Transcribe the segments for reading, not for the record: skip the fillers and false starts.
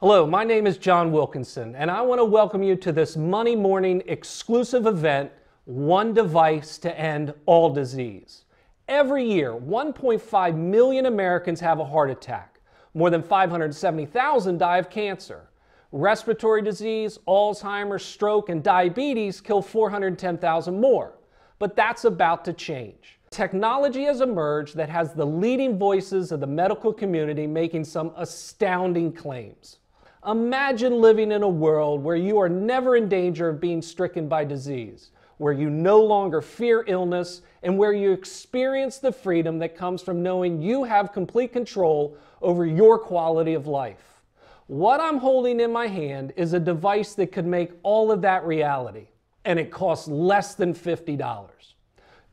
Hello, my name is John Wilkinson, and I want to welcome you to this Money Morning exclusive event, One Device to End All Disease. Every year, 1.5 million Americans have a heart attack. More than 570,000 die of cancer. Respiratory disease, Alzheimer's, stroke, and diabetes kill 410,000 more. But that's about to change. Technology has emerged that has the leading voices of the medical community making some astounding claims. Imagine living in a world where you are never in danger of being stricken by disease, where you no longer fear illness, and where you experience the freedom that comes from knowing you have complete control over your quality of life. What I'm holding in my hand is a device that could make all of that reality, and it costs less than $50.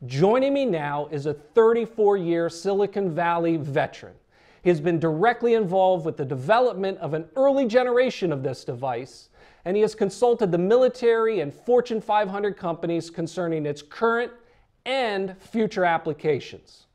Joining me now is a 34-year Silicon Valley veteran. He has been directly involved with the development of an early generation of this device, and he has consulted the military and Fortune 500 companies concerning its current and future applications.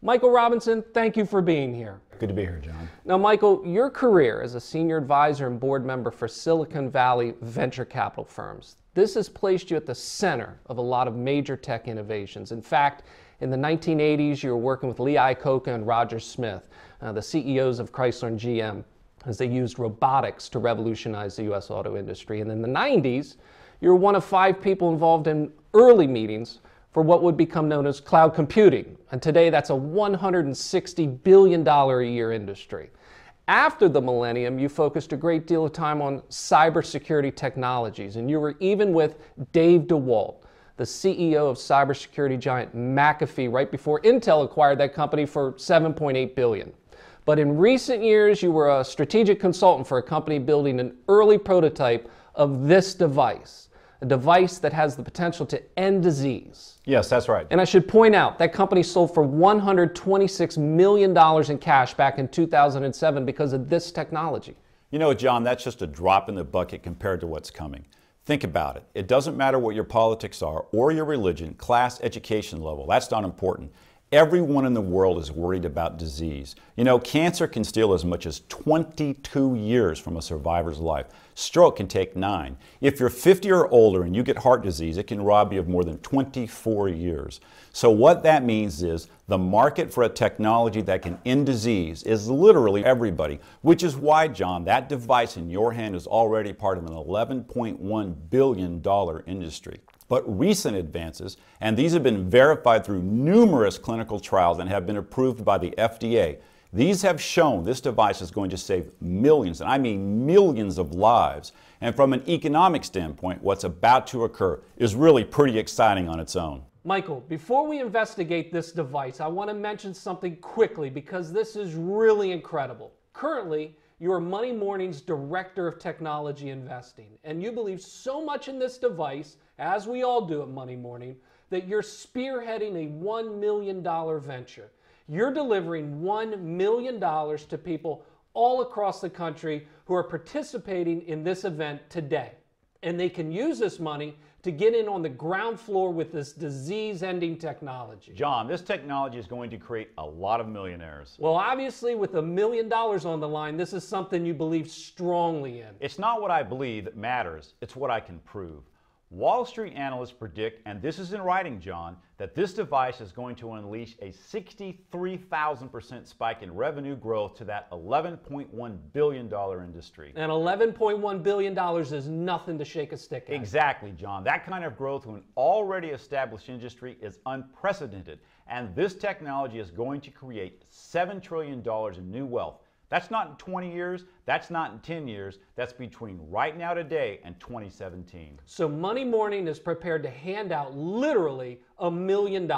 Michael Robinson, thank you for being here. Good to be here, John. Now, Michael, your career as a senior advisor and board member for Silicon Valley venture capital firms, this has placed you at the center of a lot of major tech innovations. In fact, in the 1980s, you were working with Lee Iacocca and Roger Smith, the CEOs of Chrysler and GM, as they used robotics to revolutionize the U.S. auto industry. And in the 90s, you were one of 5 people involved in early meetings for what would become known as cloud computing. And today, that's a $160 billion a year industry. After the millennium, you focused a great deal of time on cybersecurity technologies, and you were even with Dave DeWalt, the CEO of cybersecurity giant McAfee, right before Intel acquired that company for $7.8 billion. But in recent years, you were a strategic consultant for a company building an early prototype of this device, a device that has the potential to end disease. Yes, that's right. And I should point out, that company sold for $126 million in cash back in 2007 because of this technology. You know, John, that's just a drop in the bucket compared to what's coming. Think about it. It doesn't matter what your politics are or your religion, class, education level. That's not important. Everyone in the world is worried about disease. You know, cancer can steal as much as 22 years from a survivor's life. Stroke can take 9. If you're 50 or older and you get heart disease, it can rob you of more than 24 years. So what that means is the market for a technology that can end disease is literally everybody, which is why, John, that device in your hand is already part of an $11.1 billion industry. But recent advances, and these have been verified through numerous clinical trials and have been approved by the FDA, these have shown this device is going to save millions, and I mean millions of lives. And from an economic standpoint, what's about to occur is really pretty exciting on its own. Michael, before we investigate this device, I want to mention something quickly because this is really incredible. Currently, you are Money Morning's Director of Technology Investing, and you believe so much in this device, as we all do at Money Morning, that you're spearheading a $1 million venture. You're delivering $1 million to people all across the country who are participating in this event today. And they can use this money to get in on the ground floor with this disease-ending technology. John, this technology is going to create a lot of millionaires. Well, obviously, with $1 million on the line, this is something you believe strongly in. It's not what I believe that matters, it's what I can prove. Wall Street analysts predict, and this is in writing, John, that this device is going to unleash a 63,000% spike in revenue growth to that $11.1 billion industry. And $11.1 billion is nothing to shake a stick at. Exactly, John. That kind of growth to an already established industry is unprecedented. And this technology is going to create $7 trillion in new wealth. That's not in 20 years, that's not in 10 years, that's between right now today and 2017. So Money Morning is prepared to hand out literally $1 million.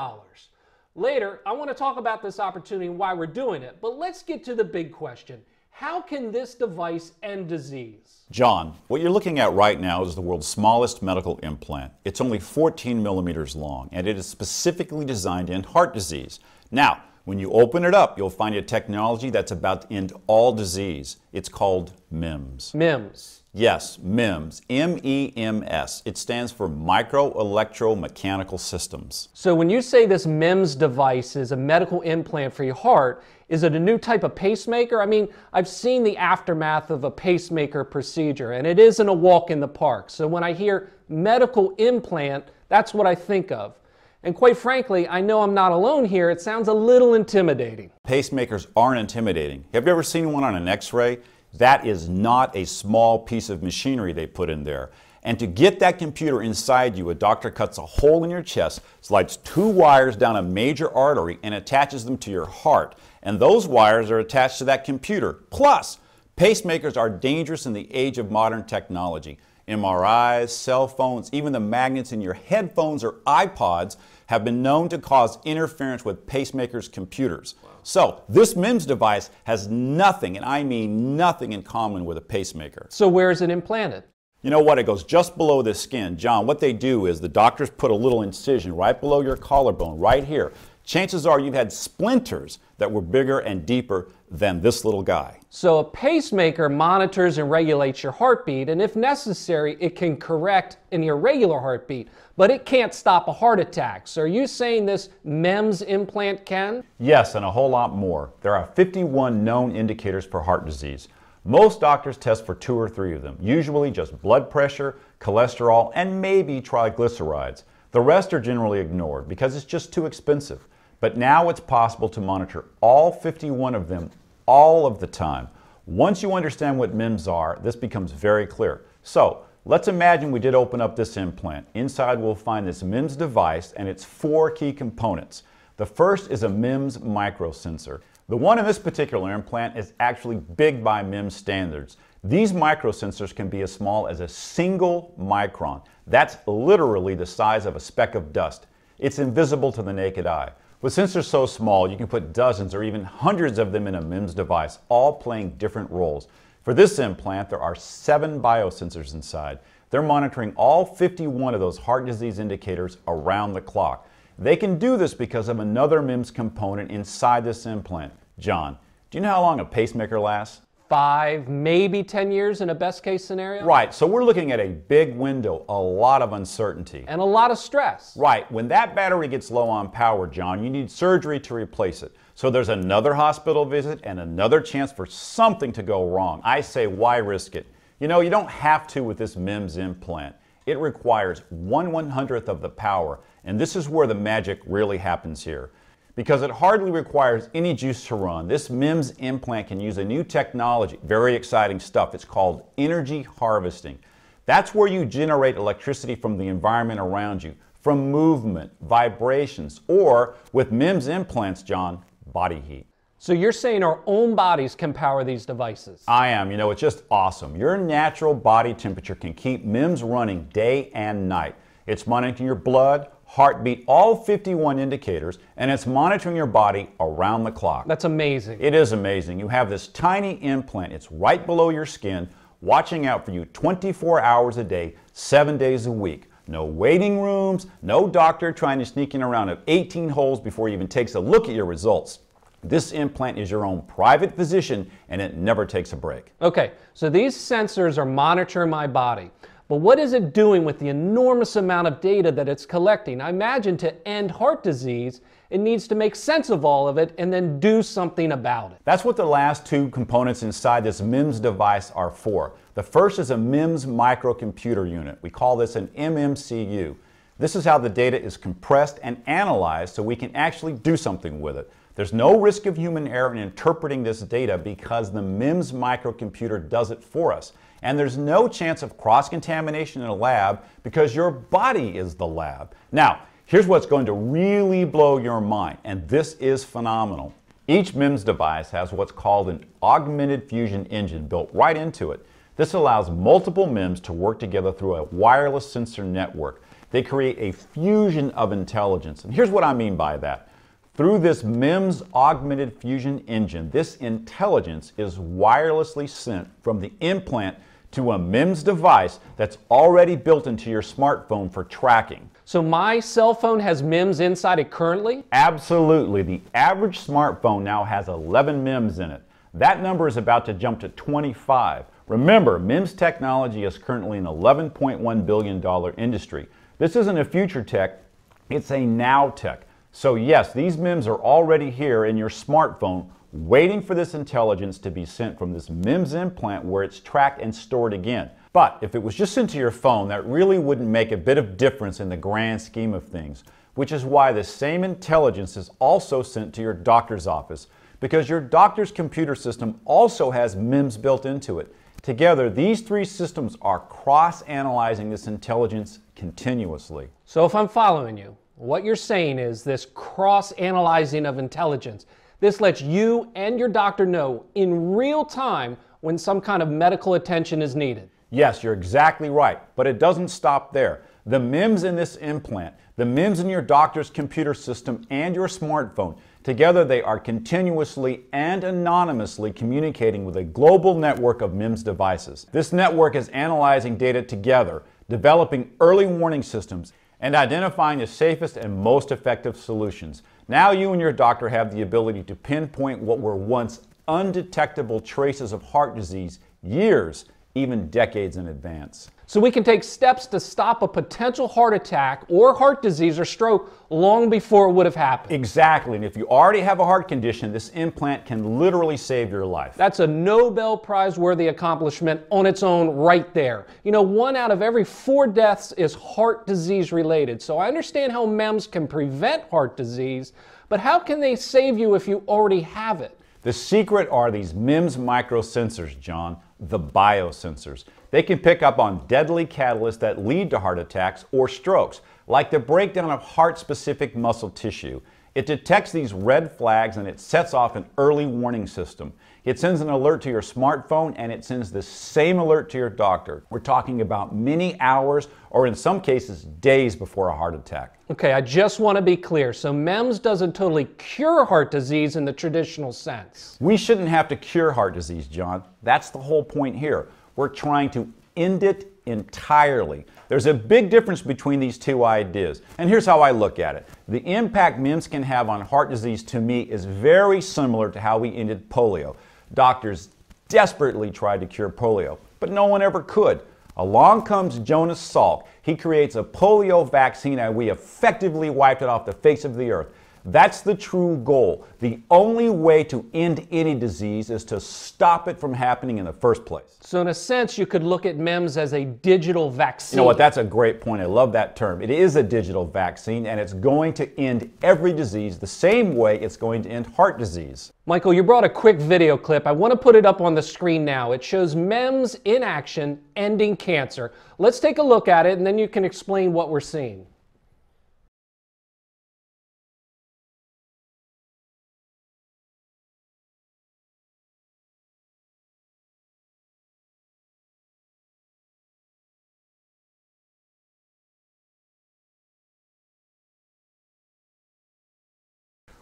Later, I want to talk about this opportunity and why we're doing it, but let's get to the big question. How can this device end disease? John, what you're looking at right now is the world's smallest medical implant. It's only 14 millimeters long, and it is specifically designed to end heart disease. Now, When you open it up, you'll find a technology that's about to end all disease. It's called MIMS. MIMS. Yes, MIMS, M-E-M-S. It stands for Micro-Electromechanical Systems. So when you say this MIMS device is a medical implant for your heart, is it a new type of pacemaker? I mean, I've seen the aftermath of a pacemaker procedure, and it isn't a walk in the park. So when I hear medical implant, that's what I think of. And quite frankly, I know I'm not alone here. It sounds a little intimidating. Pacemakers aren't intimidating. Have you ever seen one on an X-ray? That is not a small piece of machinery they put in there. And to get that computer inside you, a doctor cuts a hole in your chest, slides 2 wires down a major artery, and attaches them to your heart. And those wires are attached to that computer. Plus, pacemakers are dangerous in the age of modern technology. MRIs, cell phones, even the magnets in your headphones or iPods have been known to cause interference with pacemakers' computers. Wow. So this MIMS device has nothing, and I mean nothing, in common with a pacemaker. So where is it implanted? You know what? It goes just below the skin. John, what they do is the doctors put a little incision right below your collarbone, right here. Chances are you've had splinters that were bigger and deeper than this little guy. So a pacemaker monitors and regulates your heartbeat, and if necessary, it can correct an irregular heartbeat, but it can't stop a heart attack. So are you saying this MEMS implant can? Yes, and a whole lot more. There are 51 known indicators for heart disease. Most doctors test for 2 or 3 of them, usually just blood pressure, cholesterol, and maybe triglycerides. The rest are generally ignored because it's just too expensive. But now it's possible to monitor all 51 of them all of the time. Once you understand what MIMS are, this becomes very clear. So let's imagine we did open up this implant. Inside we'll find this MIMS device and its 4 key components. The first is a MIMS microsensor. The one in this particular implant is actually big by MIMS standards. These microsensors can be as small as a single micron. That's literally the size of a speck of dust. It's invisible to the naked eye. With sensors so small, you can put dozens or even hundreds of them in a MIMS device, all playing different roles. For this implant, there are 7 biosensors inside. They're monitoring all 51 of those heart disease indicators around the clock. They can do this because of another MIMS component inside this implant. John, do you know how long a pacemaker lasts? 5, maybe 10 years in a best case scenario? Right, so we're looking at a big window, a lot of uncertainty. And a lot of stress. Right, when that battery gets low on power, John, you need surgery to replace it. So there's another hospital visit and another chance for something to go wrong. I say, why risk it? You know, you don't have to with this MIMS implant. It requires 1/100th of the power, and this is where the magic really happens here. Because it hardly requires any juice to run, this MIMS implant can use a new technology, very exciting stuff. It's called energy harvesting. That's where you generate electricity from the environment around you, from movement, vibrations, or with MIMS implants, John, body heat. So you're saying our own bodies can power these devices? I am. You know, it's just awesome. Your natural body temperature can keep MIMS running day and night. It's monitoring your blood, heartbeat, all 51 indicators, and it's monitoring your body around the clock. That's amazing. It is amazing. You have this tiny implant. It's right below your skin, watching out for you 24 hours a day, 7 days a week. No waiting rooms, no doctor trying to sneak in around 18 holes before he even takes a look at your results. This implant is your own private physician, and it never takes a break. Okay, so these sensors are monitoring my body. But what is it doing with the enormous amount of data that it's collecting? I imagine to end heart disease, it needs to make sense of all of it and then do something about it. That's what the last 2 components inside this MIMS device are for. The first is a MIMS microcomputer unit. We call this an MMCU. This is how the data is compressed and analyzed so we can actually do something with it. There's no risk of human error in interpreting this data because the MIMS microcomputer does it for us. And there's no chance of cross-contamination in a lab because your body is the lab. Now, here's what's going to really blow your mind, and this is phenomenal. Each MIMS device has what's called an augmented fusion engine built right into it. This allows multiple MIMS to work together through a wireless sensor network. They create a fusion of intelligence, and here's what I mean by that. Through this MIMS augmented fusion engine, this intelligence is wirelessly sent from the implant to a MIMS device that's already built into your smartphone for tracking. So my cell phone has MIMS inside it currently? Absolutely. The average smartphone now has 11 MIMS in it. That number is about to jump to 25. Remember, MIMS technology is currently an $11.1 billion industry. This isn't a future tech, it's a now tech. So yes, these MIMS are already here in your smartphone, waiting for this intelligence to be sent from this MIMS implant where it's tracked and stored again. But if it was just sent to your phone, that really wouldn't make a bit of difference in the grand scheme of things, which is why the same intelligence is also sent to your doctor's office, because your doctor's computer system also has MIMS built into it. Together, these three systems are cross-analyzing this intelligence continuously. So if I'm following you, what you're saying is this cross-analyzing of intelligence, this lets you and your doctor know in real time when some kind of medical attention is needed. Yes, you're exactly right, but it doesn't stop there. The MIMS in this implant, the MIMS in your doctor's computer system and your smartphone, together they are continuously and anonymously communicating with a global network of MIMS devices. This network is analyzing data together, developing early warning systems, and identifying the safest and most effective solutions. Now you and your doctor have the ability to pinpoint what were once undetectable traces of heart disease years, even decades in advance. So we can take steps to stop a potential heart attack or heart disease or stroke long before it would have happened. Exactly, and if you already have a heart condition, this implant can literally save your life. That's a Nobel Prize worthy accomplishment on its own right there. You know, 1 out of every 4 deaths is heart disease related. So I understand how MEMS can prevent heart disease, but how can they save you if you already have it? The secret are these MIMS microsensors, John, the biosensors. They can pick up on deadly catalysts that lead to heart attacks or strokes, like the breakdown of heart-specific muscle tissue. It detects these red flags and it sets off an early warning system. It sends an alert to your smartphone and it sends the same alert to your doctor. We're talking about many hours or in some cases days before a heart attack. Okay, I just want to be clear. So MEMS doesn't totally cure heart disease in the traditional sense. We shouldn't have to cure heart disease, John. That's the whole point here. We're trying to end it entirely. There's a big difference between these two ideas, and here's how I look at it. The impact MIMS can have on heart disease to me is very similar to how we ended polio. Doctors desperately tried to cure polio, but no one ever could. Along comes Jonas Salk. He creates a polio vaccine and we effectively wiped it off the face of the earth. That's the true goal. The only way to end any disease is to stop it from happening in the first place. So in a sense, you could look at MEMS as a digital vaccine. You know what, that's a great point. I love that term. It is a digital vaccine and it's going to end every disease the same way it's going to end heart disease. Michael, you brought a quick video clip. I want to put it up on the screen now. It shows MEMS in action ending cancer. Let's take a look at it and then you can explain what we're seeing.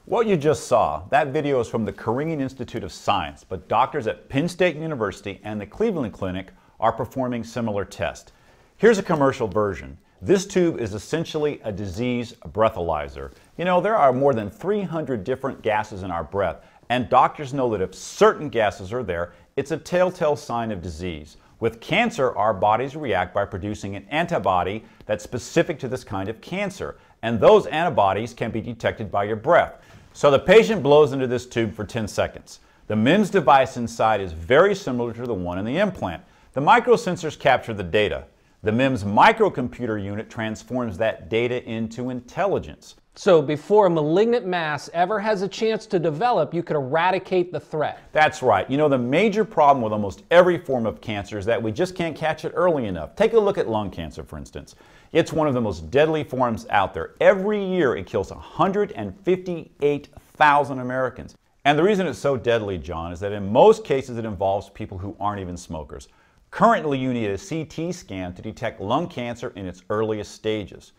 What you just saw, that video is from the Korean Institute of Science, but doctors at Penn State University and the Cleveland Clinic are performing similar tests. Here's a commercial version. This tube is essentially a disease breathalyzer. You know, there are more than 300 different gases in our breath, and doctors know that if certain gases are there, it's a telltale sign of disease. With cancer, our bodies react by producing an antibody that's specific to this kind of cancer, and those antibodies can be detected by your breath. So the patient blows into this tube for 10 seconds. The MEMS device inside is very similar to the one in the implant. The microsensors capture the data. The MEMS microcomputer unit transforms that data into intelligence. So before a malignant mass ever has a chance to develop, you could eradicate the threat. That's right. You know, the major problem with almost every form of cancer is that we just can't catch it early enough. Take a look at lung cancer, for instance. It's one of the most deadly forms out there. Every year it kills 158,000 Americans. And the reason it's so deadly, John, is that in most cases it involves people who aren't even smokers. Currently, you need a CT scan to detect lung cancer in its earliest stages.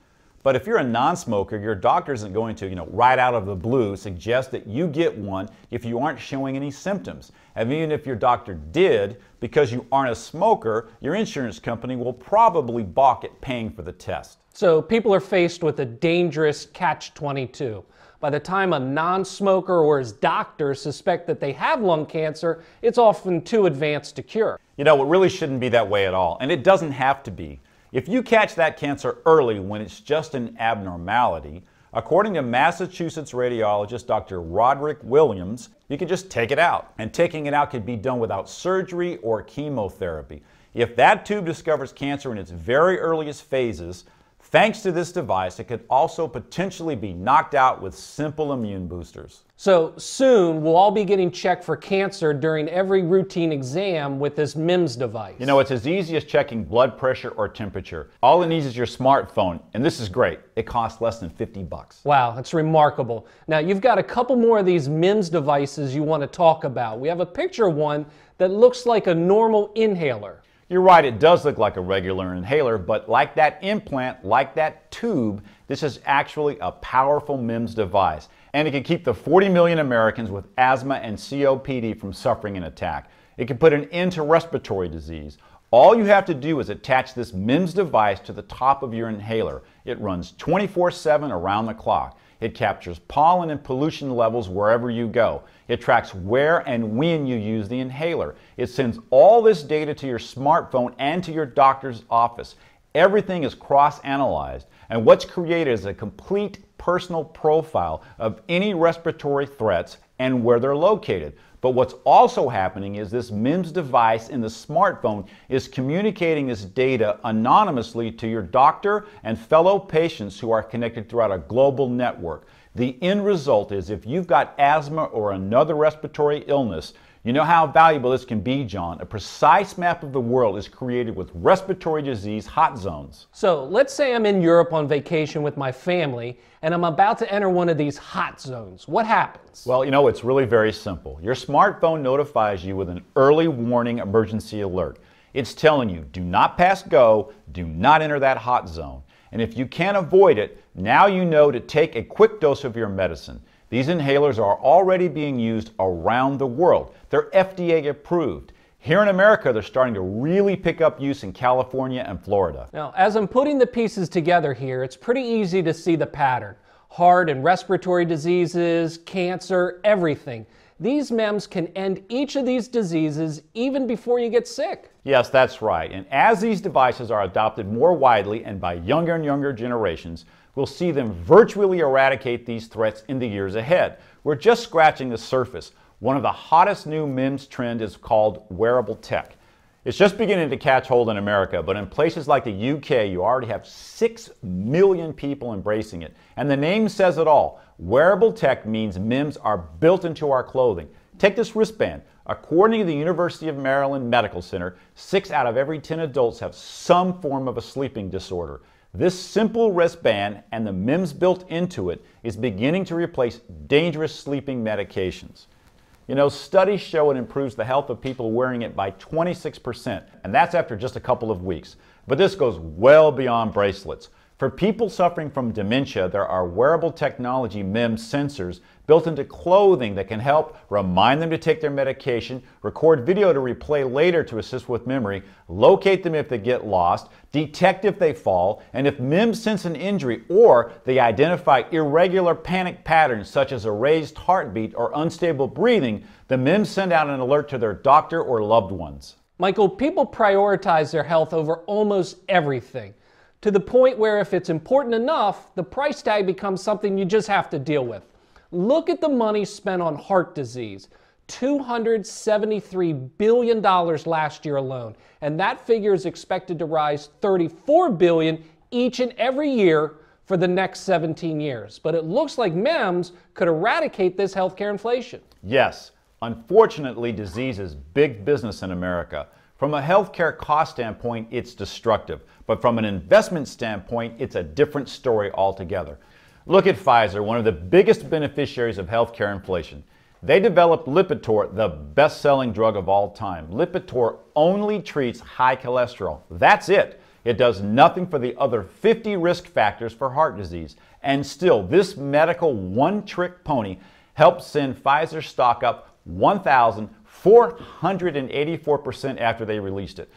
But if you're a non-smoker, your doctor isn't going to, right out of the blue suggest that you get one if you aren't showing any symptoms. And even if your doctor did, because you aren't a smoker, your insurance company will probably balk at paying for the test. So people are faced with a dangerous catch-22. By the time a non-smoker or his doctor suspect that they have lung cancer, it's often too advanced to cure. It really shouldn't be that way at all, and it doesn't have to be. If you catch that cancer early when it's just an abnormality, according to Massachusetts radiologist Dr. Roderick Williams, you can just take it out. And taking it out can be done without surgery or chemotherapy. If that tube discovers cancer in its very earliest phases, thanks to this device, it could also potentially be knocked out with simple immune boosters. So soon, we'll all be getting checked for cancer during every routine exam with this MIMS device. It's as easy as checking blood pressure or temperature. All it needs is your smartphone, and this is great. It costs less than $50. Wow, that's remarkable. Now, you've got a couple more of these MIMS devices you want to talk about. We have a picture of one that looks like a normal inhaler. You're right, it does look like a regular inhaler, but like that implant, like that tube, this is actually a powerful MIMS device. And it can keep the 40 million Americans with asthma and COPD from suffering an attack. It can put an end to respiratory disease. All you have to do is attach this MIMS device to the top of your inhaler. It runs 24/7 around the clock. It captures pollen and pollution levels wherever you go. It tracks where and when you use the inhaler. It sends all this data to your smartphone and to your doctor's office. Everything is cross-analyzed, and what's created is a complete personal profile of any respiratory threats and where they're located. But what's also happening is this MIMS device in the smartphone is communicating this data anonymously to your doctor and fellow patients who are connected throughout a global network. The end result is if you've got asthma or another respiratory illness, you know how valuable this can be, John. A precise map of the world is created with respiratory disease hot zones. So let's say I'm in Europe on vacation with my family and I'm about to enter one of these hot zones. What happens? Well, it's really very simple. Your smartphone notifies you with an early warning emergency alert. It's telling you, do not pass go, do not enter that hot zone. And if you can't avoid it, now you know to take a quick dose of your medicine. These inhalers are already being used around the world. They're FDA approved. Here in America, they're starting to really pick up use in California and Florida. Now, as I'm putting the pieces together here, it's pretty easy to see the pattern. Heart and respiratory diseases, cancer, everything. These MEMS can end each of these diseases even before you get sick. Yes, that's right. And as these devices are adopted more widely and by younger and younger generations, we'll see them virtually eradicate these threats in the years ahead. We're just scratching the surface. One of the hottest new MEMS trend is called wearable tech. It's just beginning to catch hold in America, but in places like the UK, you already have 6 million people embracing it. And the name says it all. Wearable tech means MEMS are built into our clothing. Take this wristband. According to the University of Maryland Medical Center, 6 out of every 10 adults have some form of a sleeping disorder. This simple wristband and the MEMS built into it is beginning to replace dangerous sleeping medications. Studies show it improves the health of people wearing it by 26%, and that's after just a couple of weeks. But this goes well beyond bracelets. For people suffering from dementia, there are wearable technology MEMS sensors built into clothing that can help remind them to take their medication, record video to replay later to assist with memory, locate them if they get lost, detect if they fall, and if MEMS sense an injury or they identify irregular panic patterns such as a raised heartbeat or unstable breathing, the MEMS send out an alert to their doctor or loved ones. Michael, people prioritize their health over almost everything, to the point where if it's important enough, the price tag becomes something you just have to deal with. Look at the money spent on heart disease, $273 billion last year alone, and that figure is expected to rise $34 billion each and every year for the next 17 years. But it looks like MEMS could eradicate this healthcare inflation. Yes, unfortunately, disease is big business in America. From a healthcare cost standpoint, it's destructive. But from an investment standpoint, it's a different story altogether. Look at Pfizer, one of the biggest beneficiaries of healthcare inflation. They developed Lipitor, the best-selling drug of all time. Lipitor only treats high cholesterol. That's it. It does nothing for the other 50 risk factors for heart disease. And still, this medical one-trick pony helped send Pfizer's stock up 1,484% after they released it.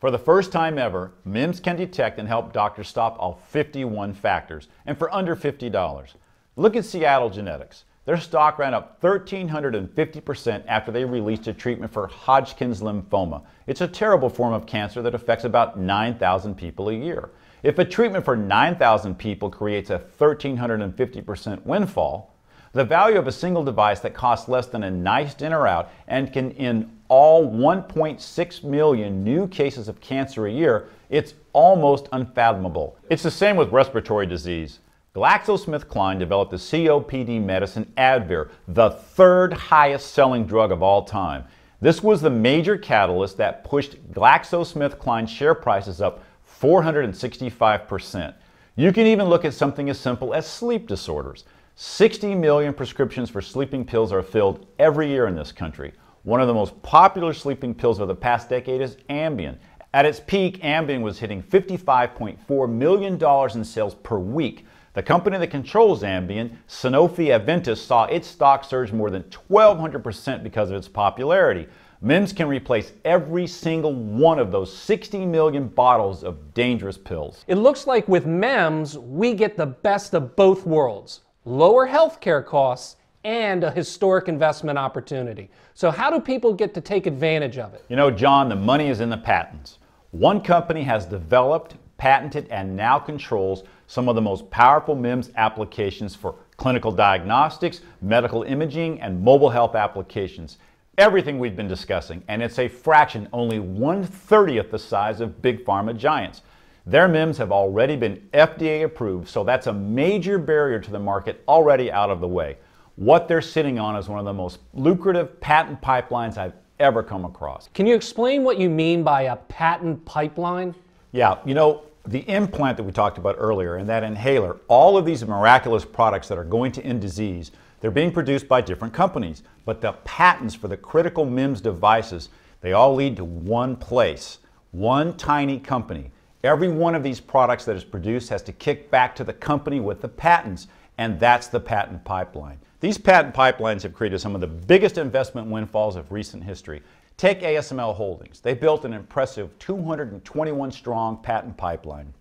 For the first time ever, MIMS can detect and help doctors stop all 51 factors, and for under $50. Look at Seattle Genetics. Their stock ran up 1,350% after they released a treatment for Hodgkin's lymphoma. It's a terrible form of cancer that affects about 9,000 people a year. If a treatment for 9,000 people creates a 1,350% windfall, the value of a single device that costs less than a nice dinner out and can end all 1.6 million new cases of cancer a year, it's almost unfathomable. It's the same with respiratory disease. GlaxoSmithKline developed the COPD medicine Advair, the third highest selling drug of all time. This was the major catalyst that pushed GlaxoSmithKline's share prices up 465%. You can even look at something as simple as sleep disorders. 60 million prescriptions for sleeping pills are filled every year in this country. One of the most popular sleeping pills of the past decade is Ambien. At its peak, Ambien was hitting $55.4 million in sales per week. The company that controls Ambien, Sanofi Aventis, saw its stock surge more than 1,200% because of its popularity. MIMS can replace every single one of those 60 million bottles of dangerous pills. It looks like with MEMS, we get the best of both worlds. Lower healthcare costs and a historic investment opportunity. So how do people get to take advantage of it? You know, John, the money is in the patents. One company has developed, patented, and now controls some of the most powerful MIMS applications for clinical diagnostics, medical imaging, and mobile health applications. Everything we've been discussing, and it's a fraction, only 1/30th the size of big pharma giants. Their MIMS have already been FDA approved, so that's a major barrier to the market already out of the way. What they're sitting on is one of the most lucrative patent pipelines I've ever come across. Can you explain what you mean by a patent pipeline? Yeah, you know, the implant that we talked about earlier and that inhaler, all of these miraculous products that are going to end disease, they're being produced by different companies. But the patents for the critical MIMS devices, they all lead to one place, one tiny company. Every one of these products that is produced has to kick back to the company with the patents, and that's the patent pipeline. These patent pipelines have created some of the biggest investment windfalls of recent history. Take ASML Holdings. They built an impressive 221-strong patent pipeline.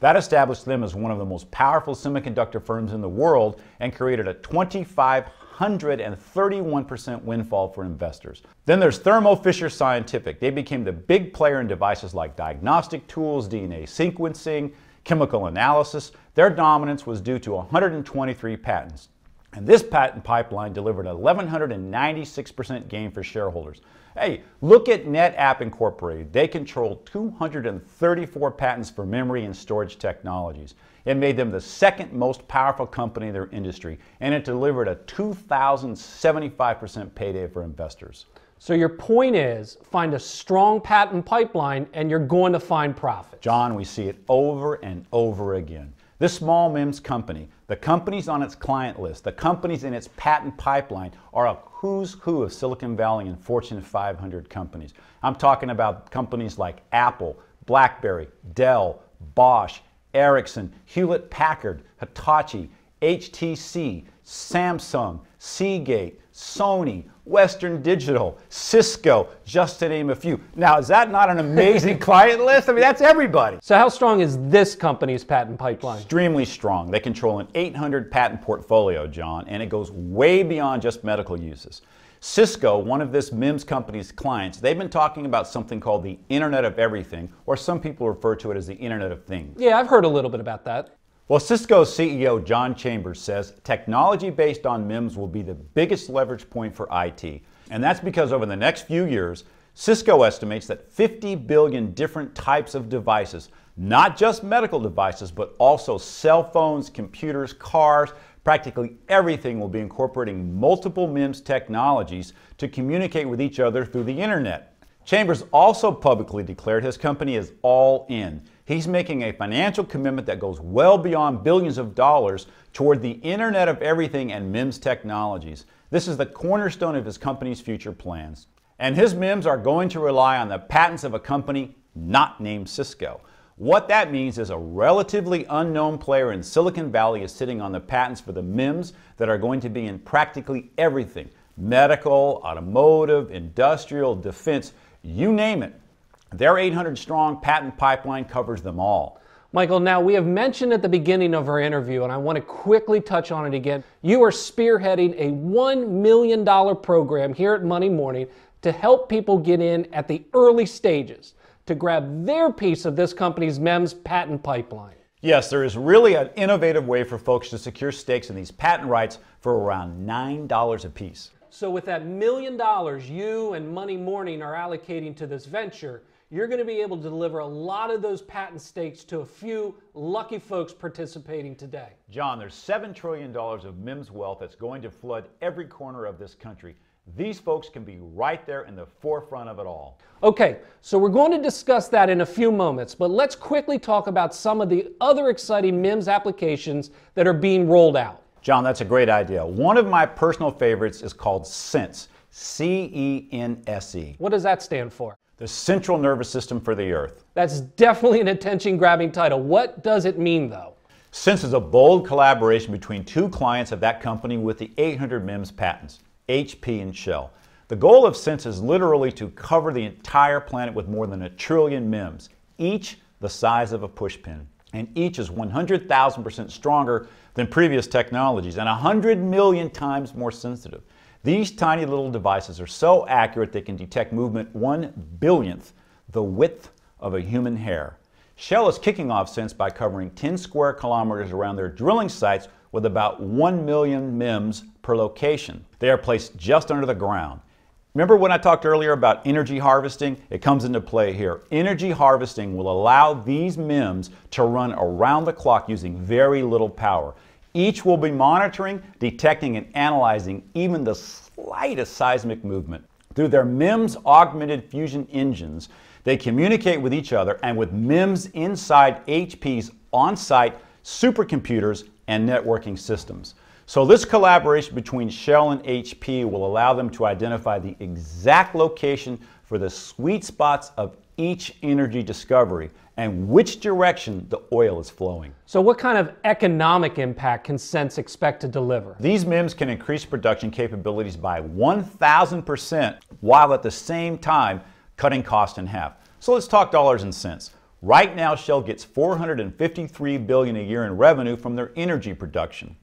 That established them as one of the most powerful semiconductor firms in the world and created a 2,531% windfall for investors. Then there's Thermo Fisher Scientific. They became the big player in devices like diagnostic tools, DNA sequencing, chemical analysis. Their dominance was due to 123 patents. And this patent pipeline delivered an 1,196% gain for shareholders. Hey, look at NetApp Incorporated. They controlled 234 patents for memory and storage technologies. It made them the second most powerful company in their industry, and it delivered a 2,075% payday for investors. So your point is, find a strong patent pipeline and you're going to find profit. John, we see it over and over again. This small MIMS company, the companies on its client list, the companies in its patent pipeline are a who's who of Silicon Valley and Fortune 500 companies. I'm talking about companies like Apple, BlackBerry, Dell, Bosch, Ericsson, Hewlett-Packard, Hitachi, HTC, Samsung, Seagate, Sony, Western Digital, Cisco, just to name a few. Now, is that not an amazing client list? I mean, that's everybody. So how strong is this company's patent pipeline? Extremely strong. They control an 800 patent portfolio, John, and it goes way beyond just medical uses. Cisco, one of this MIMS company's clients, they've been talking about something called the Internet of Everything, or some people refer to it as the Internet of Things. Yeah, I've heard a little bit about that. Well, Cisco's CEO, John Chambers, says technology based on MIMS will be the biggest leverage point for IT. And that's because over the next few years, Cisco estimates that 50 billion different types of devices, not just medical devices, but also cell phones, computers, cars, practically everything will be incorporating multiple MIMS technologies to communicate with each other through the internet. Chambers also publicly declared his company is all in. He's making a financial commitment that goes well beyond billions of dollars toward the Internet of Everything and MIMS technologies. This is the cornerstone of his company's future plans. And his MIMS are going to rely on the patents of a company not named Cisco. What that means is a relatively unknown player in Silicon Valley is sitting on the patents for the MIMS that are going to be in practically everything: medical, automotive, industrial, defense, you name it. Their 800-strong patent pipeline covers them all. Michael, now we have mentioned at the beginning of our interview, and I want to quickly touch on it again, you are spearheading a $1 million program here at Money Morning to help people get in at the early stages to grab their piece of this company's MEMS patent pipeline. Yes, there is really an innovative way for folks to secure stakes in these patent rights for around $9 a piece. So with that $1 million you and Money Morning are allocating to this venture, you're going to be able to deliver a lot of those patent stakes to a few lucky folks participating today. John, there's $7 trillion of MIMS wealth that's going to flood every corner of this country. These folks can be right there in the forefront of it all. Okay, so we're going to discuss that in a few moments, but let's quickly talk about some of the other exciting MIMS applications that are being rolled out. John, that's a great idea. One of my personal favorites is called CENSE, C-E-N-S-E. What does that stand for? The central nervous system for the Earth. That's definitely an attention-grabbing title. What does it mean, though? CENSE is a bold collaboration between two clients of that company with the 800 MIMS patents, HP and Shell. The goal of CENSE is literally to cover the entire planet with more than 1 trillion MIMS, each the size of a pushpin, and each is 100,000% stronger than previous technologies and 100 million times more sensitive. These tiny little devices are so accurate they can detect movement 1/billionth the width of a human hair. Shell is kicking off CENSE by covering 10 square kilometers around their drilling sites with about 1 million MIMS per location. They are placed just under the ground. Remember when I talked earlier about energy harvesting? It comes into play here. Energy harvesting will allow these MIMS to run around the clock using very little power. Each will be monitoring, detecting, and analyzing even the slightest seismic movement. Through their MIMS augmented fusion engines, they communicate with each other and with MIMS inside HP's on-site supercomputers and networking systems. So this collaboration between Shell and HP will allow them to identify the exact location for the sweet spots of each energy discovery and which direction the oil is flowing. So what kind of economic impact can CENSE expect to deliver? These MIMS can increase production capabilities by 1,000% while at the same time cutting cost in half. So let's talk dollars and cents. Right now, Shell gets $453 billion a year in revenue from their energy production.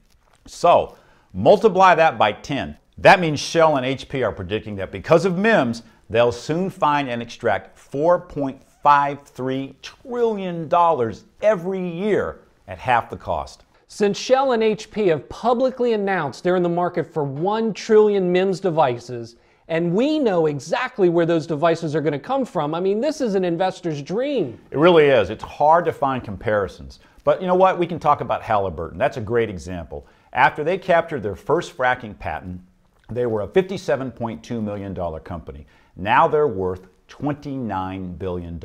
So multiply that by 10. That means Shell and HP are predicting that because of MIMS, they'll soon find and extract $4.53 trillion every year at half the cost. Since Shell and HP have publicly announced they're in the market for 1 trillion MIMS devices, and we know exactly where those devices are going to come from, I mean, this is an investor's dream. It really is. It's hard to find comparisons. But you know what? We can talk about Halliburton. That's a great example. After they captured their first fracking patent, they were a $57.2 million company. Now they're worth $29 billion.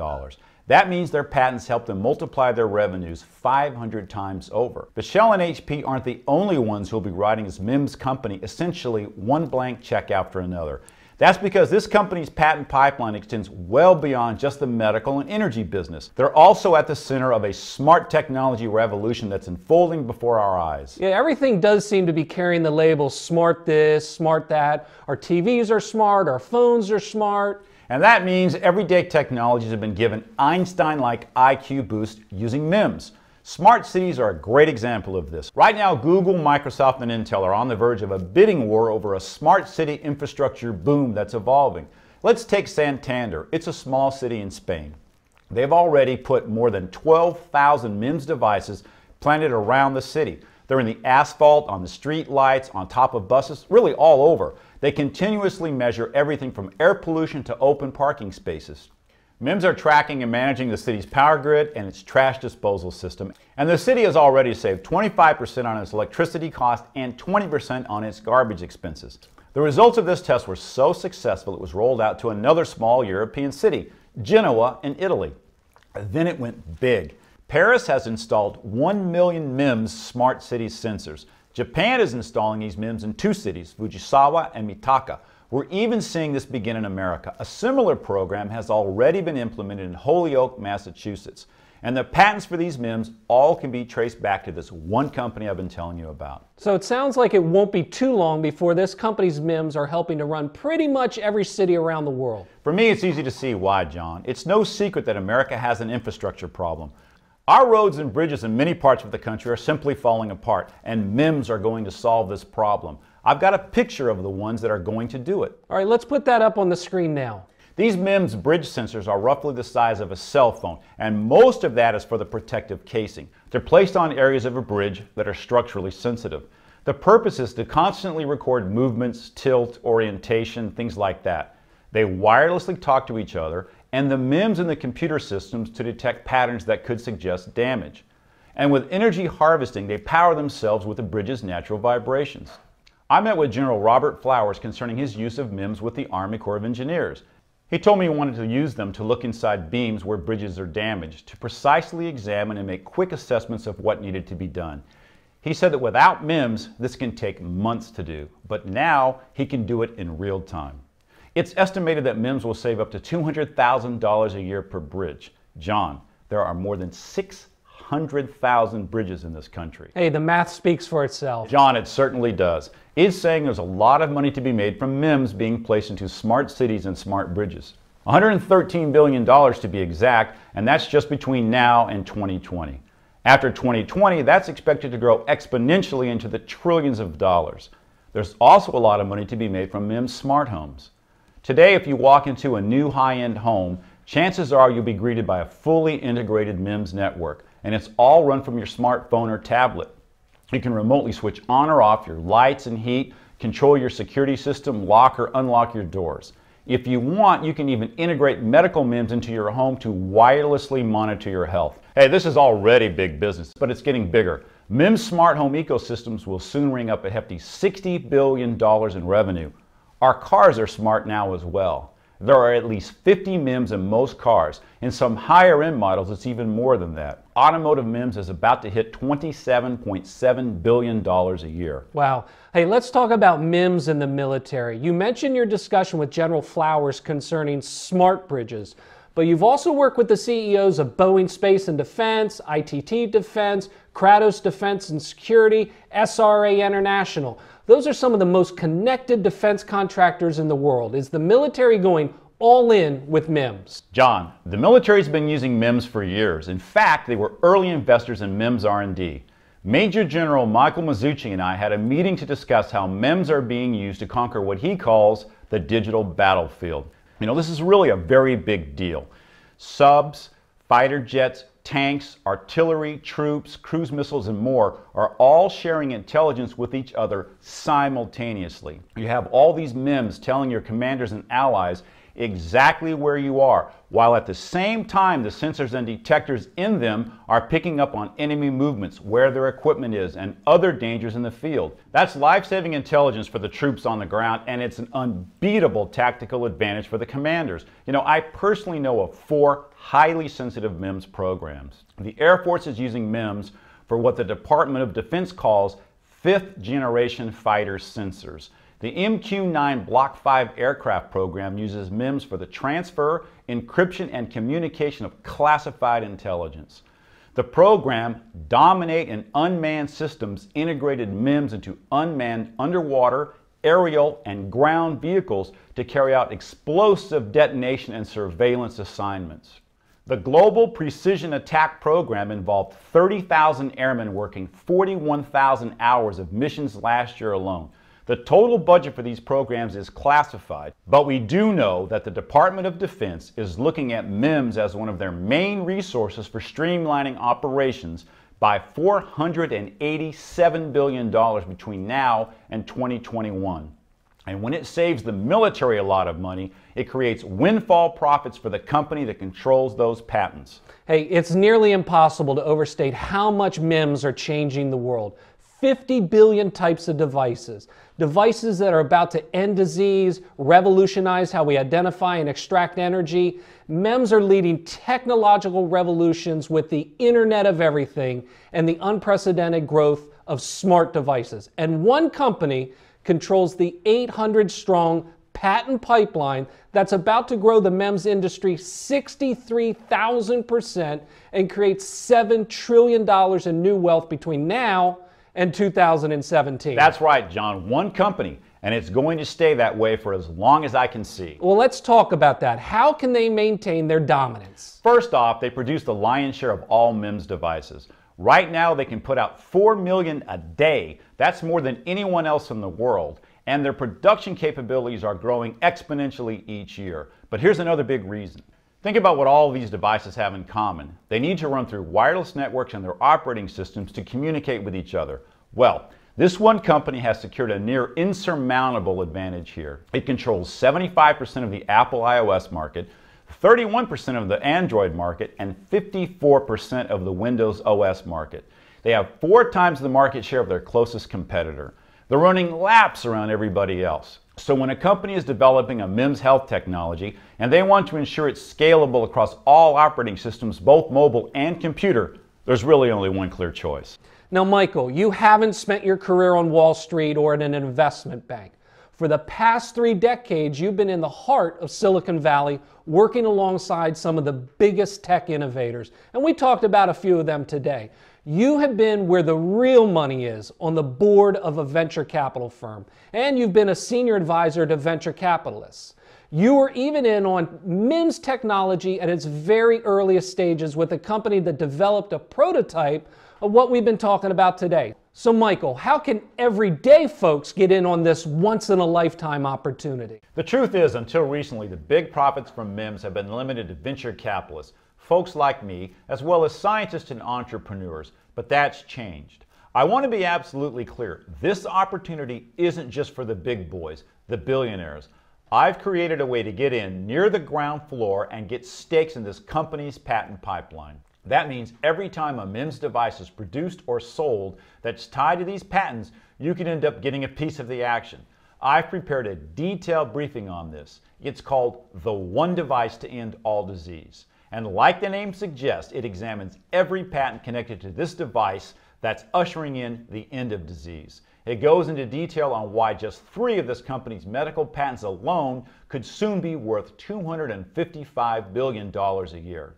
That means their patents help them multiply their revenues 500 times over. But Shell and HP aren't the only ones who'll be writing this MIMS company essentially one blank check after another. That's because this company's patent pipeline extends well beyond just the medical and energy business. They're also at the center of a smart technology revolution that's unfolding before our eyes. Yeah, everything does seem to be carrying the label smart this, smart that. Our TVs are smart, our phones are smart. And that means everyday technologies have been given Einstein-like IQ boost using MIMS. Smart cities are a great example of this. Right now, Google, Microsoft, and Intel are on the verge of a bidding war over a smart city infrastructure boom that's evolving. Let's take Santander. It's a small city in Spain. They've already put more than 12,000 MIMS devices planted around the city. They're in the asphalt, on the street lights, on top of buses, really all over. They continuously measure everything from air pollution to open parking spaces. MIMS are tracking and managing the city's power grid and its trash disposal system. And the city has already saved 25% on its electricity cost and 20% on its garbage expenses. The results of this test were so successful it was rolled out to another small European city, Genoa in Italy. Then it went big. Paris has installed 1 million MIMS smart city sensors. Japan is installing these MIMS in 2 cities, Fujisawa and Mitaka. We're even seeing this begin in America. A similar program has already been implemented in Holyoke, Massachusetts. And the patents for these MIMs all can be traced back to this one company I've been telling you about. So it sounds like it won't be too long before this company's MIMs are helping to run pretty much every city around the world. For me, it's easy to see why, John. It's no secret that America has an infrastructure problem. Our roads and bridges in many parts of the country are simply falling apart, and MIMs are going to solve this problem. I've got a picture of the ones that are going to do it. All right, let's put that up on the screen now. These MIMS bridge sensors are roughly the size of a cell phone, and most of that is for the protective casing. They're placed on areas of a bridge that are structurally sensitive. The purpose is to constantly record movements, tilt, orientation, things like that. They wirelessly talk to each other, and the MIMs in the computer systems to detect patterns that could suggest damage. And with energy harvesting, they power themselves with the bridge's natural vibrations. I met with General Robert Flowers concerning his use of MIMs with the Army Corps of Engineers. He told me he wanted to use them to look inside beams where bridges are damaged, to precisely examine and make quick assessments of what needed to be done. He said that without MIMs, this can take months to do, but now he can do it in real time. It's estimated that MIMs will save up to $200,000 a year per bridge. John, there are more than 600,000 bridges in this country. Hey, the math speaks for itself. John, it certainly does. It's saying there's a lot of money to be made from MIMs being placed into smart cities and smart bridges. $113 billion to be exact, and that's just between now and 2020. After 2020, that's expected to grow exponentially into the trillions of dollars. There's also a lot of money to be made from MIMS smart homes. Today, if you walk into a new high-end home, chances are you'll be greeted by a fully integrated MIMS network, and it's all run from your smartphone or tablet. You can remotely switch on or off your lights and heat, control your security system, lock or unlock your doors. If you want, you can even integrate medical MIMs into your home to wirelessly monitor your health. Hey, this is already big business, but it's getting bigger. MIMS smart home ecosystems will soon ring up a hefty $60 billion in revenue. Our cars are smart now as well. There are at least 50 MIMs in most cars. In some higher-end models, it's even more than that. Automotive MIMs is about to hit $27.7 billion a year. Wow. Hey, let's talk about MIMs in the military. You mentioned your discussion with General Flowers concerning smart bridges, but you've also worked with the CEOs of Boeing Space and Defense, ITT Defense, Kratos Defense and Security, SRA International. Those are some of the most connected defense contractors in the world. Is the military going all in with MIMs? John, the military's been using MIMs for years. In fact, they were early investors in MIMs R&D. Major General Michael Mazzucci and I had a meeting to discuss how MIMs are being used to conquer what he calls the digital battlefield. You know, this is really a very big deal. Subs, fighter jets, tanks, artillery, troops, cruise missiles, and more are all sharing intelligence with each other simultaneously. You have all these MIMs telling your commanders and allies exactly where you are, while at the same time the sensors and detectors in them are picking up on enemy movements, where their equipment is, and other dangers in the field. That's life-saving intelligence for the troops on the ground, and it's an unbeatable tactical advantage for the commanders. You know, I personally know of 4 highly sensitive MIMS programs. The Air Force is using MIMS for what the Department of Defense calls 5th generation fighter sensors. The MQ-9 Block 5 aircraft program uses MIMS for the transfer, encryption, and communication of classified intelligence. The program, Dominate and Unmanned Systems, integrated MIMS into unmanned underwater, aerial, and ground vehicles to carry out explosive detonation and surveillance assignments. The Global Precision Attack Program involved 30,000 airmen working 41,000 hours of missions last year alone. The total budget for these programs is classified, but we do know that the Department of Defense is looking at MIMS as one of their main resources for streamlining operations by $487 billion between now and 2021. And when it saves the military a lot of money, it creates windfall profits for the company that controls those patents. Hey, it's nearly impossible to overstate how much MIMs are changing the world. 50 billion types of devices. Devices that are about to end disease, revolutionize how we identify and extract energy. MEMS are leading technological revolutions with the Internet of Everything and the unprecedented growth of smart devices. And one company controls the 800-strong patent pipeline that's about to grow the MEMS industry 63,000% and create $7 trillion in new wealth between now and 2017. That's right, John. One company, and it's going to stay that way for as long as I can see. Well, let's talk about that. How can they maintain their dominance? First off, they produce the lion's share of all MEMS devices. Right now, they can put out 4 million a day. That's more than anyone else in the world. And their production capabilities are growing exponentially each year. But here's another big reason. Think about what all of these devices have in common. They need to run through wireless networks and their operating systems to communicate with each other. Well, this one company has secured a near insurmountable advantage here. It controls 75% of the Apple iOS market, 31% of the Android market, and 54% of the Windows OS market. They have 4 times the market share of their closest competitor. They're running laps around everybody else. So when a company is developing a MEMS health technology and they want to ensure it's scalable across all operating systems, both mobile and computer, there's really only one clear choice. Now, Michael, you haven't spent your career on Wall Street or in an investment bank. For the past 3 decades, you've been in the heart of Silicon Valley, working alongside some of the biggest tech innovators. And we talked about a few of them today. You have been where the real money is, on the board of a venture capital firm. And you've been a senior advisor to venture capitalists. You were even in on MEMS technology at its very earliest stages with a company that developed a prototype of what we've been talking about today. So Michael, how can everyday folks get in on this once-in-a-lifetime opportunity? The truth is, until recently, the big profits from MEMS have been limited to venture capitalists, folks like me, as well as scientists and entrepreneurs, but that's changed. I want to be absolutely clear. This opportunity isn't just for the big boys, the billionaires. I've created a way to get in near the ground floor and get stakes in this company's patent pipeline. That means every time a MEMS device is produced or sold that's tied to these patents, you can end up getting a piece of the action. I've prepared a detailed briefing on this. It's called The One Device to End All Disease. And like the name suggests, it examines every patent connected to this device that's ushering in the end of disease. It goes into detail on why just 3 of this company's medical patents alone could soon be worth $255 billion a year.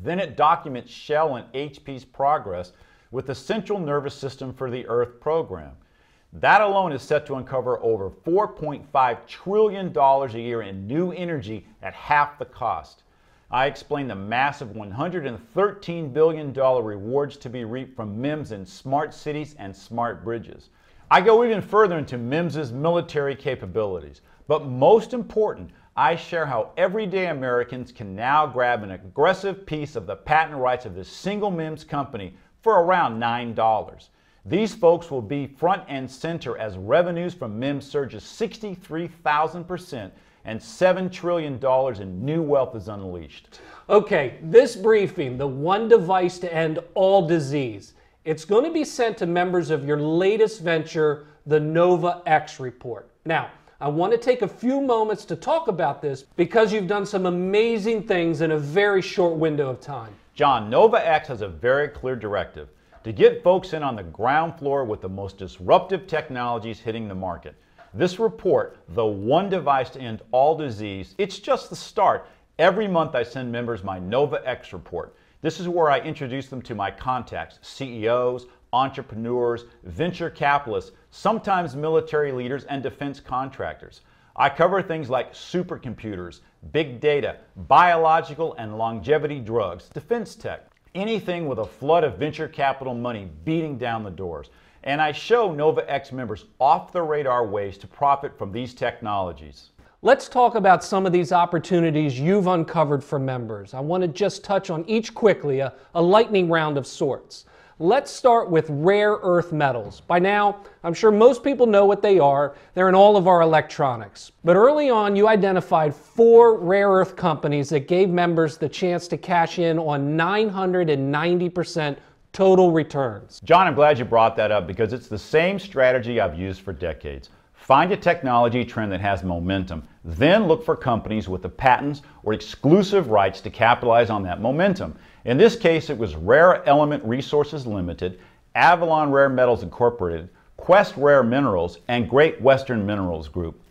Then it documents Shell and HP's progress with the Central Nervous System for the Earth program. That alone is set to uncover over $4.5 trillion a year in new energy at half the cost. I explain the massive $113 billion rewards to be reaped from MEMS in smart cities and smart bridges. I go even further into MEMS's military capabilities. But most important, I share how everyday Americans can now grab an aggressive piece of the patent rights of this single MEMS company for around $9. These folks will be front and center as revenues from MEMS surges 63,000% and $7 trillion in new wealth is unleashed. Okay, this briefing, The One Device to End All Disease, it's going to be sent to members of your latest venture, the Nova X report. Now, I want to take a few moments to talk about this because you've done some amazing things in a very short window of time. John, Nova X has a very clear directive to get folks in on the ground floor with the most disruptive technologies hitting the market. This report, The One Device to End All Disease, it's just the start. Every month I send members my Nova X report. This is where I introduce them to my contacts, CEOs, entrepreneurs, venture capitalists, sometimes military leaders and defense contractors. I cover things like supercomputers, big data, biological and longevity drugs, defense tech, anything with a flood of venture capital money beating down the doors. And I show Nova X members off-the-radar ways to profit from these technologies. Let's talk about some of these opportunities you've uncovered for members. I want to just touch on each quickly, a lightning round of sorts. Let's start with rare earth metals. By now, I'm sure most people know what they are. They're in all of our electronics. But early on, you identified 4 rare earth companies that gave members the chance to cash in on 990% total returns. John, I'm glad you brought that up because it's the same strategy I've used for decades. Find a technology trend that has momentum, then look for companies with the patents or exclusive rights to capitalize on that momentum. In this case, it was Rare Element Resources Limited, Avalon Rare Metals Incorporated, Quest Rare Minerals, and Great Western Minerals Group.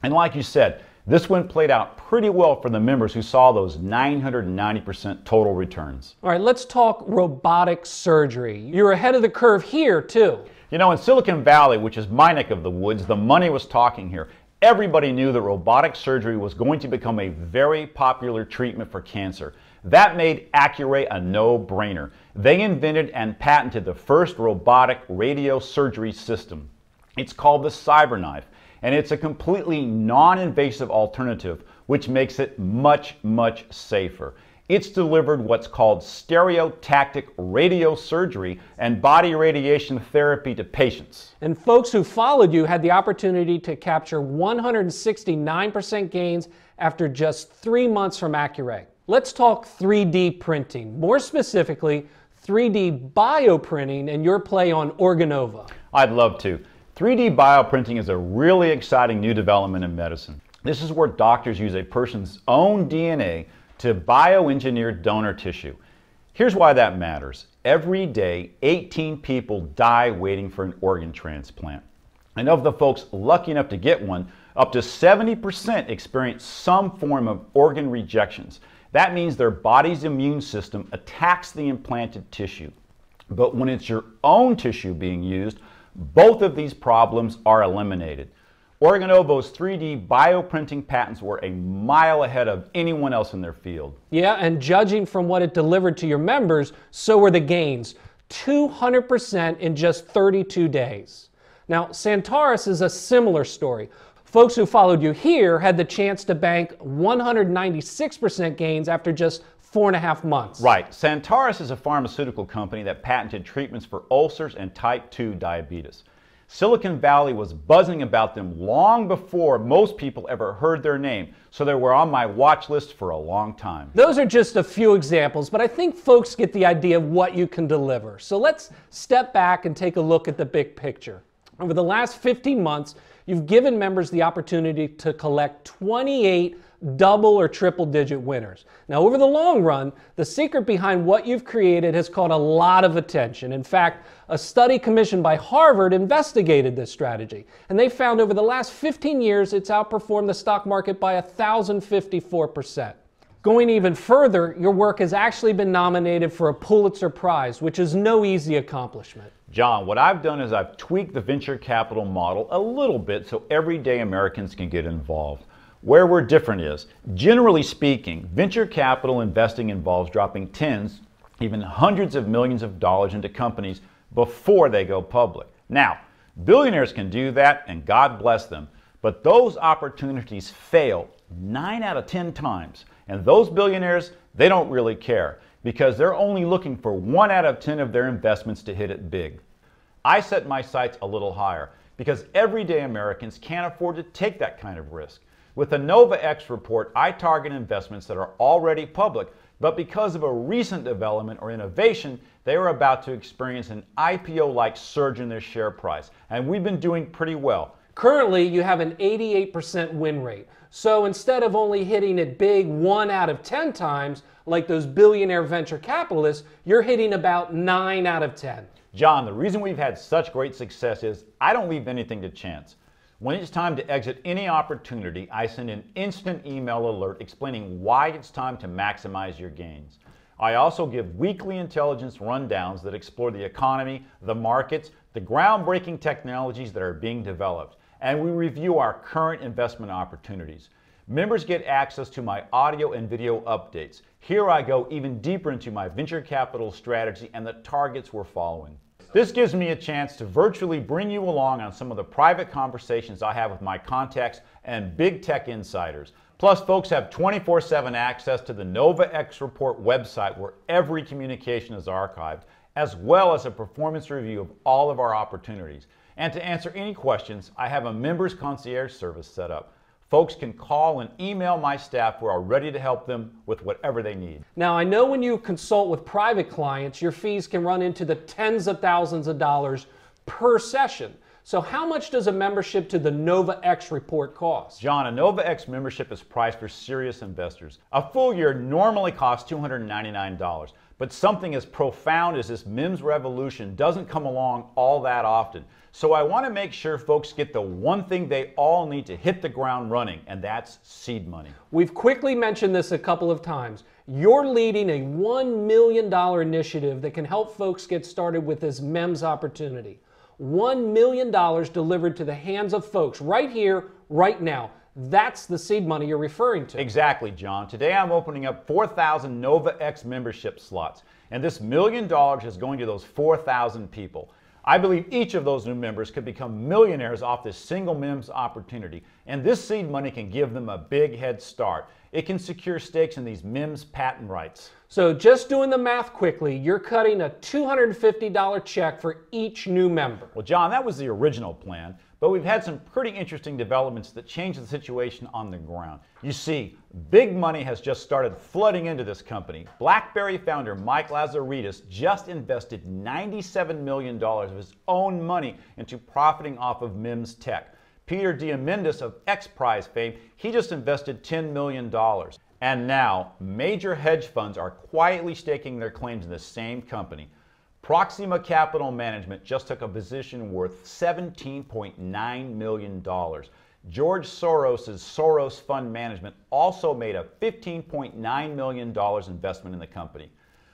And like you said, this one played out pretty well for the members who saw those 990% total returns. All right, let's talk robotic surgery. You're ahead of the curve here, too. You know, in Silicon Valley, which is my neck of the woods, the money was talking here. Everybody knew that robotic surgery was going to become a very popular treatment for cancer. That made Accuray a no-brainer. They invented and patented the first robotic radiosurgery system. It's called the CyberKnife, and it's a completely non-invasive alternative, which makes it much, much safer. It's delivered what's called stereotactic radiosurgery and body radiation therapy to patients. And folks who followed you had the opportunity to capture 169% gains after just 3 months from Accuray. Let's talk 3D printing, more specifically 3D bioprinting and your play on Organova. I'd love to. 3D bioprinting is a really exciting new development in medicine. This is where doctors use a person's own DNA to bioengineer donor tissue. Here's why that matters. Every day, 18 people die waiting for an organ transplant. And of the folks lucky enough to get one, up to 70% experience some form of organ rejections. That means their body's immune system attacks the implanted tissue. But when it's your own tissue being used, both of these problems are eliminated. Organovo's 3D bioprinting patents were a mile ahead of anyone else in their field. Yeah, and judging from what it delivered to your members, so were the gains. 200% in just 32 days. Now, Santaris is a similar story. Folks who followed you here had the chance to bank 196% gains after just 4.5 months. Right. Santaris is a pharmaceutical company that patented treatments for ulcers and type 2 diabetes. Silicon Valley was buzzing about them long before most people ever heard their name, so they were on my watch list for a long time. Those are just a few examples, but I think folks get the idea of what you can deliver. So let's step back and take a look at the big picture. Over the last 15 months, you've given members the opportunity to collect 28 double or triple digit winners. Now, over the long run, the secret behind what you've created has caught a lot of attention. In fact, a study commissioned by Harvard investigated this strategy, and they found over the last 15 years it's outperformed the stock market by 1,054%. Going even further, your work has actually been nominated for a Pulitzer Prize, which is no easy accomplishment. John, what I've done is I've tweaked the venture capital model a little bit so everyday Americans can get involved. Where we're different is, generally speaking, venture capital investing involves dropping tens, even hundreds of millions of dollars into companies before they go public. Now, billionaires can do that, and God bless them, but those opportunities fail 9 out of 10 times. And those billionaires, they don't really care because they're only looking for 1 out of 10 of their investments to hit it big. I set my sights a little higher because everyday Americans can't afford to take that kind of risk. With the Nova X report, I target investments that are already public, but because of a recent development or innovation, they are about to experience an IPO-like surge in their share price, and we've been doing pretty well. Currently, you have an 88% win rate. So instead of only hitting it big 1 out of 10 times, like those billionaire venture capitalists, you're hitting about 9 out of 10. John, the reason we've had such great success is I don't leave anything to chance. When it's time to exit any opportunity, I send an instant email alert explaining why it's time to maximize your gains. I also give weekly intelligence rundowns that explore the economy, the markets, the groundbreaking technologies that are being developed, and we review our current investment opportunities. Members get access to my audio and video updates. Here I go even deeper into my venture capital strategy and the targets we're following. This gives me a chance to virtually bring you along on some of the private conversations I have with my contacts and big tech insiders. Plus, folks have 24/7 access to the Nova X Report website where every communication is archived, as well as a performance review of all of our opportunities. And to answer any questions, I have a members concierge service set up. Folks can call and email my staff who are ready to help them with whatever they need. Now, I know when you consult with private clients, your fees can run into the tens of thousands of dollars per session. So how much does a membership to the Nova X report cost? John, a Nova X membership is priced for serious investors. A full year normally costs $299, but something as profound as this MIMS revolution doesn't come along all that often. So I want to make sure folks get the one thing they all need to hit the ground running, and that's seed money. We've quickly mentioned this a couple of times. You're leading a $1 million initiative that can help folks get started with this MEMS opportunity. $1 million delivered to the hands of folks right here, right now. That's the seed money you're referring to. Exactly, John. Today I'm opening up 4,000 Nova X membership slots, and this $1 million is going to those 4,000 people. I believe each of those new members could become millionaires off this single MEMS opportunity, and this seed money can give them a big head start. It can secure stakes in these MEMS patent rights. So just doing the math quickly, you're cutting a $250 check for each new member. Well, John, that was the original plan, but we've had some pretty interesting developments that change the situation on the ground. You see, big money has just started flooding into this company. BlackBerry founder Mike Lazaridis just invested $97 million of his own money into profiting off of MEMS tech. Peter Diamandis of XPRIZE fame, he just invested $10 million. And now, major hedge funds are quietly staking their claims in the same company. Proxima Capital Management just took a position worth $17.9 million. George Soros's Soros Fund Management also made a $15.9 million investment in the company.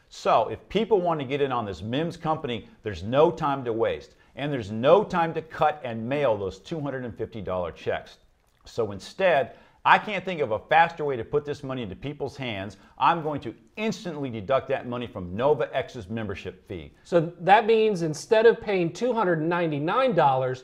So, if people want to get in on this MEMS company, there's no time to waste. And there's no time to cut and mail those $250 checks. So instead, I can't think of a faster way to put this money into people's hands. I'm going to instantly deduct that money from Nova X's membership fee. So that means instead of paying $299,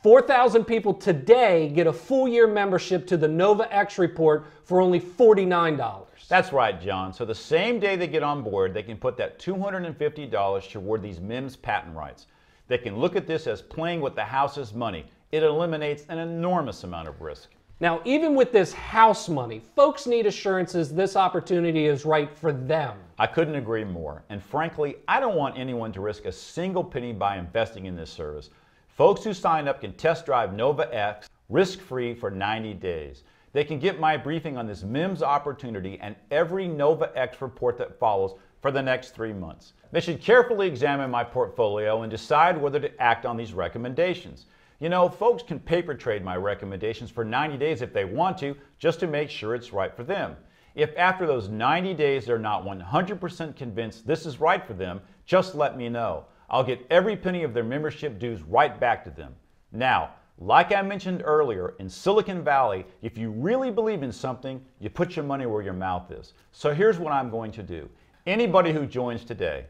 4,000 people today get a full year membership to the Nova X report for only $49. That's right, John. So the same day they get on board, they can put that $250 toward these MEMS patent rights. They can look at this as playing with the house's money. It eliminates an enormous amount of risk. Now, even with this house money, folks need assurances this opportunity is right for them. I couldn't agree more. And frankly, I don't want anyone to risk a single penny by investing in this service. Folks who sign up can test drive Nova X risk-free for 90 days. They can get my briefing on this MEMS opportunity and every Nova X report that follows for the next 3 months. They should carefully examine my portfolio and decide whether to act on these recommendations. You know, folks can paper trade my recommendations for 90 days if they want to, just to make sure it's right for them. If after those 90 days they're not 100% convinced this is right for them, just let me know. I'll get every penny of their membership dues right back to them. Now, like I mentioned earlier, in Silicon Valley, if you really believe in something, you put your money where your mouth is. So here's what I'm going to do. Anybody who joins today,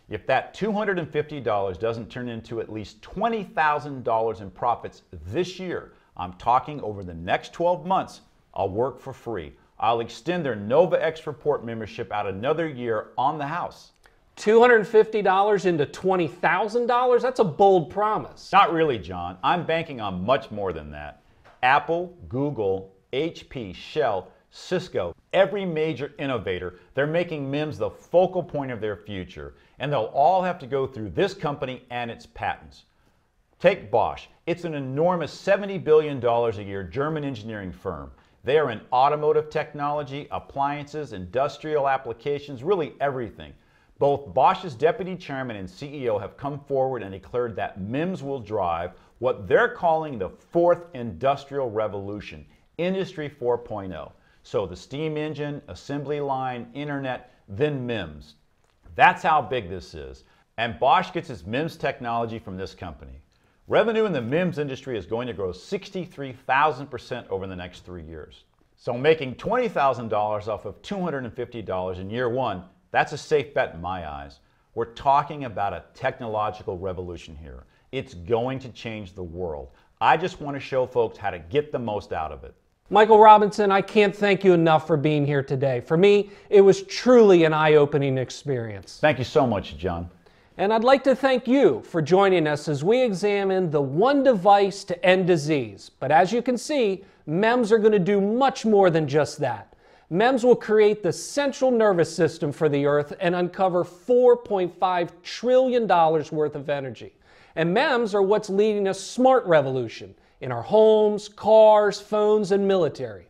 if that $250 doesn't turn into at least $20,000 in profits this year, I'm talking over the next 12 months, I'll work for free. I'll extend their Nova X report membership out another year on the house. $250 into $20,000? That's a bold promise. Not really, John. I'm banking on much more than that. Apple, Google, HP, Shell, Cisco, every major innovator, they're making MEMS the focal point of their future, and they'll all have to go through this company and its patents. Take Bosch. It's an enormous $70 billion a year German engineering firm. They are in automotive technology, appliances, industrial applications, really everything. Both Bosch's deputy chairman and CEO have come forward and declared that MEMS will drive what they're calling the fourth industrial revolution, Industry 4.0. So the steam engine, assembly line, internet, then MEMS. That's how big this is. And Bosch gets its MEMS technology from this company. Revenue in the MEMS industry is going to grow 63,000% over the next 3 years. So making $20,000 off of $250 in year one, that's a safe bet in my eyes. We're talking about a technological revolution here. It's going to change the world. I just want to show folks how to get the most out of it. Michael Robinson, I can't thank you enough for being here today. For me, it was truly an eye-opening experience. Thank you so much, John. And I'd like to thank you for joining us as we examine the one device to end disease. But as you can see, MEMS are going to do much more than just that. MEMS will create the central nervous system for the Earth and uncover $4.5 trillion worth of energy. And MEMS are what's leading a smart revolution in our homes, cars, phones, and military.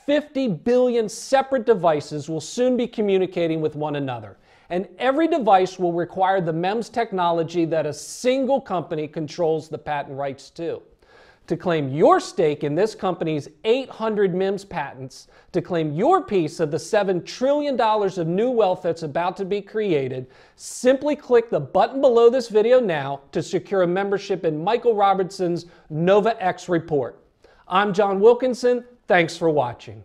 50 billion separate devices will soon be communicating with one another, and every device will require the MEMS technology that a single company controls the patent rights to. To claim your stake in this company's 800 MEMS patents, to claim your piece of the $7 trillion of new wealth that's about to be created, simply click the button below this video now to secure a membership in Michael Robertson's Nova X report. I'm John Wilkinson. Thanks for watching.